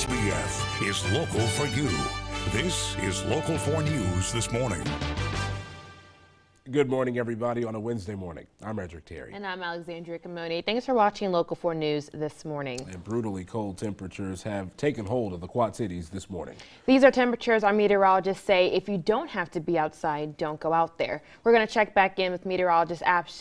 KSBF is local for you. This is Local 4 News this morning. Good morning, everybody, on a Wednesday morning. I'm Edric Terry. And I'm Alexandria Camoni. Thanks for watching Local 4 News this morning. And brutally cold temperatures have taken hold of the Quad Cities this morning. These are temperatures our meteorologists say if you don't have to be outside, don't go out there. We're going to check back in with meteorologist Ash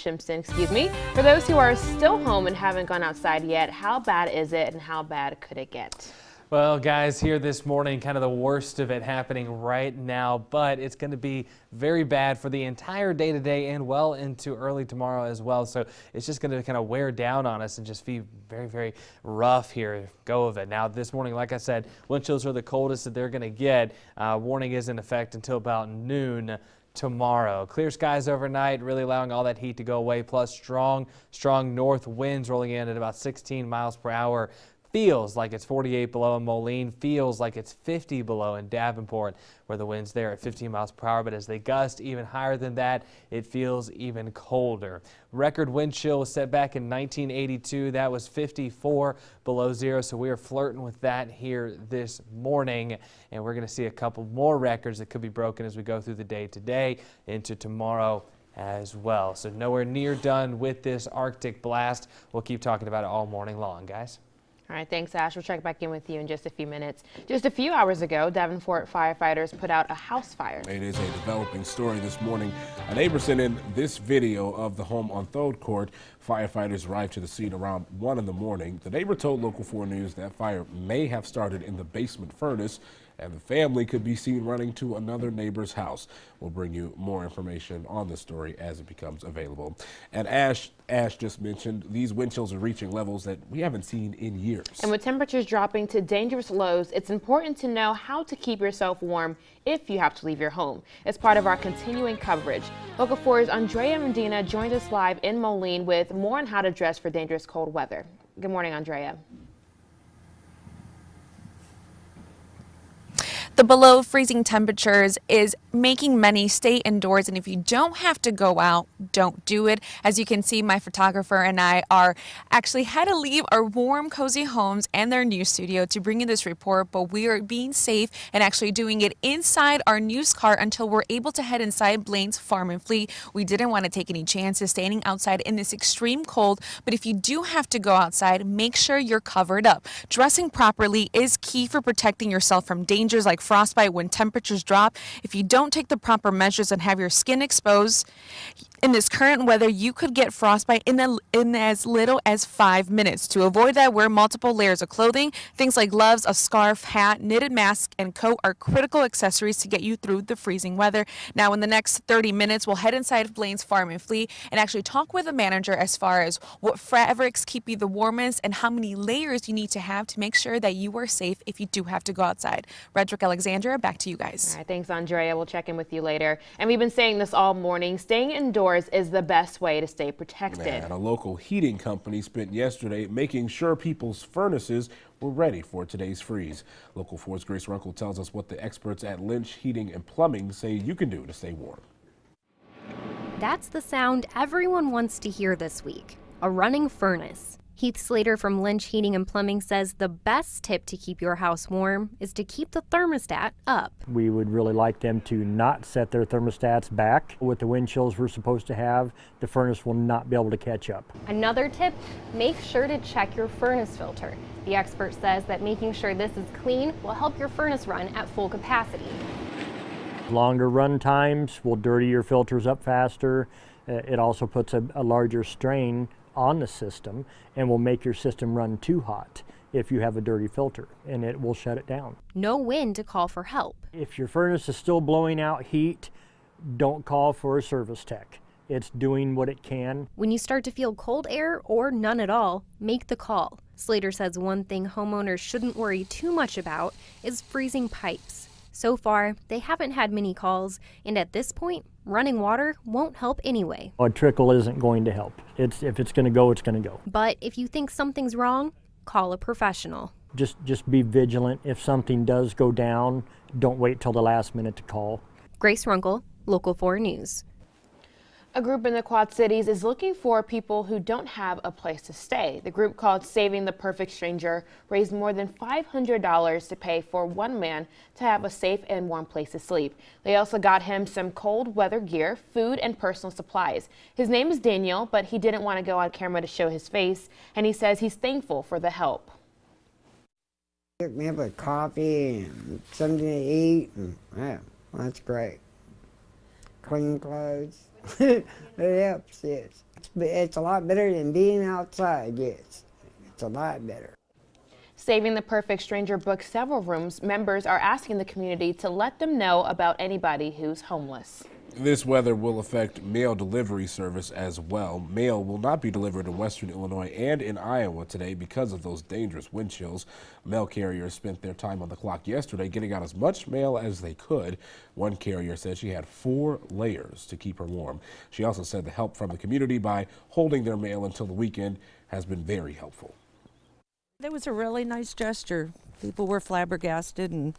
Simpson, For those who are still home and haven't gone outside yet, how bad is it and how bad could it get? Well, guys, here this morning, kind of the worst of it happening right now, but it's going to be very bad for the entire day today and well into early tomorrow as well. So it's just going to kind of wear down on us and just be very, very rough here. Go of it. Now, this morning, like I said, wind chills are the coldest that they're going to get. Warning is in effect until about noon tomorrow. Clear skies overnight, really allowing all that heat to go away, plus strong north winds rolling in at about 16 miles per hour. Feels like it's 48 below in Moline, feels like it's 50 below in Davenport, where the wind's there at 15 miles per hour. But as they gust even higher than that, it feels even colder. Record wind chill was set back in 1982. That was 54 below zero. So we are flirting with that here this morning. And we're going to see a couple more records that could be broken as we go through the day today into tomorrow as well. So nowhere near done with this Arctic blast. We'll keep talking about it all morning long, guys. All right, thanks, Ash. We'll check back in with you in just a few minutes. Just a few hours ago, Davenport firefighters put out a house fire. It is a developing story this morning. A neighbor sent in this video of the home on Thode Court. Firefighters arrived to the scene around 1 in the morning. The neighbor told Local 4 News that fire may have started in the basement furnace, and the family could be seen running to another neighbor's house. We'll bring you more information on the story as it becomes available. And Ash just mentioned these wind chills are reaching levels that we haven't seen in years. And with temperatures dropping to dangerous lows, it's important to know how to keep yourself warm if you have to leave your home. As part of our continuing coverage, Local 4's Andrea Medina joins us live in Moline with more on how to dress for dangerous cold weather. Good morning, Andrea. The below freezing temperatures is making many stay indoors, and if you don't have to go out, don't do it. As you can see, my photographer and I are actually had to leave our warm, cozy homes and their news studio to bring you this report, but we are being safe and actually doing it inside our news car until we're able to head inside Blaine's Farm and Fleet. We didn't want to take any chances standing outside in this extreme cold, but if you do have to go outside, make sure you're covered up. Dressing properly is key for protecting yourself from dangers like frostbite when temperatures drop. If you don't take the proper measures and have your skin exposed in this current weather, you could get frostbite in as little as 5 minutes. To avoid that, wear multiple layers of clothing. Things like gloves, a scarf, hat, knitted mask, and coat are critical accessories to get you through the freezing weather. Now, in the next 30 minutes, we'll head inside Blaine's Farm and Fleet and actually talk with the manager as far as what fabrics keep you the warmest and how many layers you need to have to make sure that you are safe if you do have to go outside. Redrick, Alexandria, back to you guys. All right, thanks, Andrea. We'll check in with you later. And we've been saying this all morning. Staying indoors is the best way to stay protected. And a local heating company spent yesterday making sure people's furnaces were ready for today's freeze. Local 4's Grace Runkle tells us what the experts at Lynch Heating and Plumbing say you can do to stay warm. That's the sound everyone wants to hear this week, a running furnace. Heath Slater from Lynch Heating and Plumbing says the best tip to keep your house warm is to keep the thermostat up. We would really like them to not set their thermostats back. With the wind chills we're supposed to have, the furnace will not be able to catch up. Another tip, make sure to check your furnace filter. The expert says that making sure this is clean will help your furnace run at full capacity. Longer run times will dirty your filters up faster. It also puts a larger strain on the system and will make your system run too hot if you have a dirty filter, and it will shut it down. Know when to call for help. If your furnace is still blowing out heat, don't call for a service tech. It's doing what it can. When you start to feel cold air or none at all, make the call. Slater says one thing homeowners shouldn't worry too much about is freezing pipes. So far, they haven't had many calls, and at this point, running water won't help anyway. A trickle isn't going to help. If it's going to go, it's going to go. But if you think something's wrong, call a professional. Just be vigilant. If something does go down, don't wait till the last minute to call. Grace Runkle, Local 4 News. A group in the Quad Cities is looking for people who don't have a place to stay. The group called Saving the Perfect Stranger raised more than $500 to pay for one man to have a safe and warm place to sleep. They also got him some cold weather gear, food, and personal supplies. His name is Daniel, but he didn't want to go on camera to show his face, and he says he's thankful for the help. Pick me up with coffee and something to eat, and yeah, that's great. Clean clothes. It helps, yes. It's a lot better than being outside, yes. It's a lot better. Saving the Perfect Stranger booked several rooms. Members are asking the community to let them know about anybody who's homeless. This weather will affect mail delivery service as well. Mail will not be delivered in western Illinois and in Iowa today because of those dangerous wind chills. Mail carriers spent their time on the clock yesterday getting out as much mail as they could. One carrier said she had 4 layers to keep her warm. She also said the help from the community by holding their mail until the weekend has been very helpful. It was a really nice gesture. People were flabbergasted, and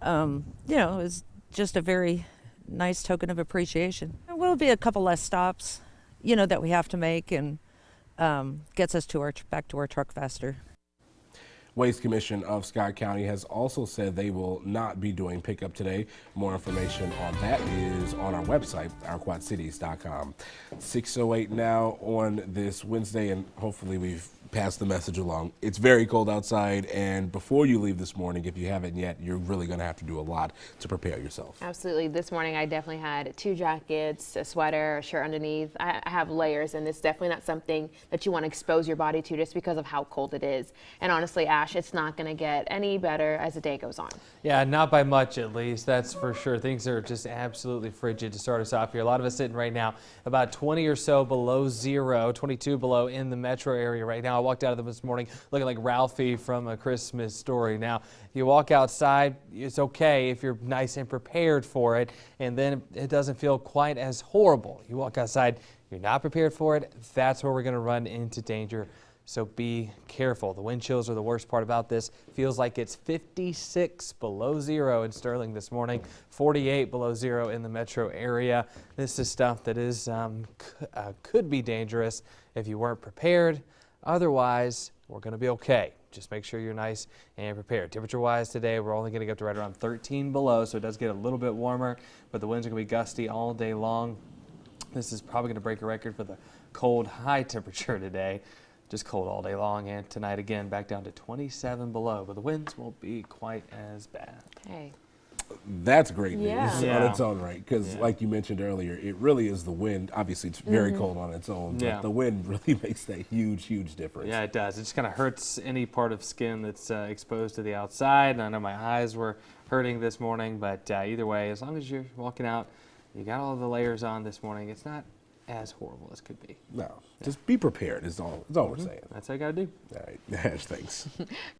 you know, it was just a very nice token of appreciation. There will be a couple less stops, you know, that we have to make, and gets us to back to our truck faster. Waste Commission of Scott County has also said they will not be doing pickup today. More information on that is on our website, ourquadcities.com. 6:08 now on this Wednesday, and hopefully we've passed the message along. It's very cold outside, and before you leave this morning, if you haven't yet, you're really going to have to do a lot to prepare yourself. Absolutely. This morning I definitely had 2 jackets, a sweater, a shirt underneath. I have layers, and it's definitely not something that you want to expose your body to just because of how cold it is. And honestly, Ash, it's not going to get any better as the day goes on. Yeah, not by much at least, that's for sure. Things are just absolutely frigid to start us off here. A lot of us sitting right now about 20 or so below zero, 22 below in the metro area right now. I walked out of them this morning looking like Ralphie from A Christmas Story. Now, you walk outside, it's okay if you're nice and prepared for it, and then it doesn't feel quite as horrible. You walk outside, you're not prepared for it, that's where we're going to run into danger. So be careful. The wind chills are the worst part about this. Feels like it's 56 below zero in Sterling this morning, 48 below zero in the metro area. This is stuff that is could be dangerous if you weren't prepared. Otherwise, we're going to be okay. Just make sure you're nice and prepared. Temperature-wise today, we're only going to get up to right around 13 below, so it does get a little bit warmer, but the winds are going to be gusty all day long. This is probably going to break a record for the cold high temperature today. Just cold all day long, and tonight again back down to 27 below, but the winds won't be quite as bad. Hey. That's great news Yeah. on its own right, because like you mentioned earlier, it really is the wind. Obviously, it's very cold on its own, but the wind really makes that huge, huge difference. Yeah, it does. It just kind of hurts any part of skin that's exposed to the outside. I know my eyes were hurting this morning, but either way, as long as you're walking out, you got all the layers on this morning, it's not as horrible as could be. No, just be prepared is all we're saying. That's all you got to do. All right, thanks.